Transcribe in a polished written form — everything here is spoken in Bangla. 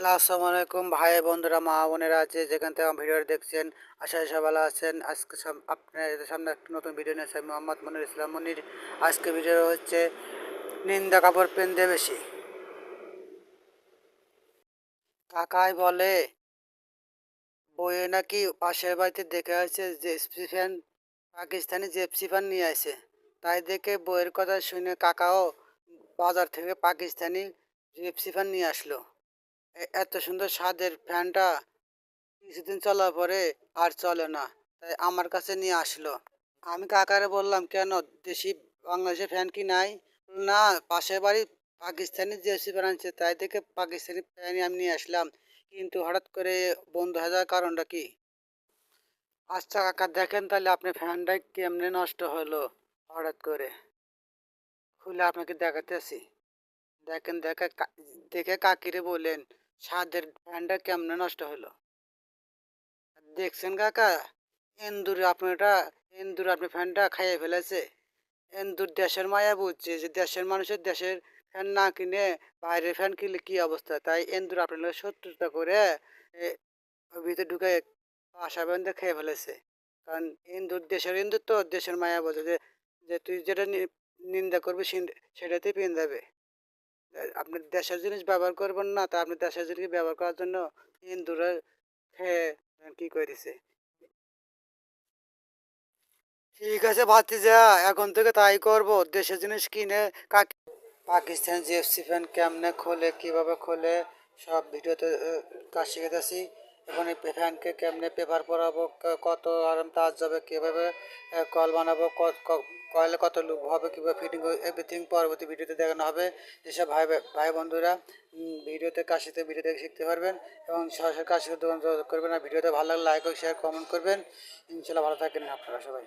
আসসালামু আলাইকুম ভাই বন্ধুরা, মা বোনেরা আছে যেখান থেকে আমার ভিডিও দেখছেন। আশা করি সবাই ভালো আছেন। আজকে আপনাদের সামনে একটা নতুন ভিডিও নিয়ে আসছি। মোহাম্মদ মনির ইসলাম মনির। আজকে ভিডিও হচ্ছে নিন্দা কাপড় পেনতে বেশি। কাকাই বলে বইয়ে নাকি পাশের বাড়িতে দেখে আছে যে ফ্যান পাকিস্তানি জেপসি ফ্যান নিয়ে আসে। তাই দেখে বইয়ের কথা শুনে কাকাও বাজার থেকে পাকিস্তানি জেপসি ফ্যান নিয়ে আসলো। এত সুন্দর স্বাদের ফ্যানটা কিছুদিন চলার পরে আর চলে না, তাই আমার কাছে নিয়ে আসলো। আমি কাকারে বললাম, কেন দেশি বাংলাদেশে ফ্যান কি নাই? বলল, না, পাশের বাড়ি পাকিস্তানি দেশি ফ্যান আনছে, তাই দেখে পাকিস্তানি ফ্যানই আমি নিয়ে আসলাম। কিন্তু হঠাৎ করে বন্ধ হয়ে যাওয়ার কারণটা কি? আচ্ছা কাকা, দেখেন তাহলে আপনার ফ্যানটা কেমনে নষ্ট হলো হঠাৎ করে। খুলে আপনাকে দেখাতেছি। দেখেন, দেখে কাকিরে বলেন ছাদের ফ্যানটা কেমনে নষ্ট হলো। দেখছেন কাকা, এন্দুর আপনার ফ্যানটা খাইয়ে ফেলেছে। এন্দুর দেশের মায়া বুঝছে যে দেশের মানুষের দেশের ফ্যান না কিনে বাইরের ফ্যান কিনলে কি অবস্থা, তাই এন্দুর আপনার লগে শত্রুতা করে এ, ওর ভিতরে ঢুকে বাসা বেঁধে খেয়ে ফেলেছে। কারণ ইন্দুর তো দেশের মায়া বোঝে যে যে তুই যেটা নিন্দা করবি সেটাতেই পেন যাবে। আপনি দেশের জিনিস ব্যবহার করবেন না, তা আপনি দেশের জিনিস ব্যবহার করার জন্য ইন্দুরে খেয়ে কি করেছে। ঠিক আছে ভাতিজা, এখন থেকে তাই করব। দেশের জিনিস কিনে পাকিস্তান জিএফসি ফ্যান কেমনে খোলে, কিভাবে খোলে, সব ভিডিওতে কাজ শিখেতেছি। এখন এই ফ্যানকে কেমনে পেপার পরাবো, কত আরাম তার যাবে, কীভাবে কল বানাবো, কয়েলে কত লুপ হবে, কীভাবে ফিটিং, এভরিথিং পরবর্তী ভিডিওতে দেখানো হবে। যেসব ভাই ভাই বন্ধুরা ভিডিওতে কাজ শিখতে ভিডিও দেখে শিখতে পারবেন এবং সরাসরি কাজ শিখতে যোগাযোগ করবেন। আর ভিডিওতে ভালো লাগলে লাইক ও শেয়ার কমেন্ট করবেন। ইনশাল্লাহ ভালো থাকেন আপনারা সবাই।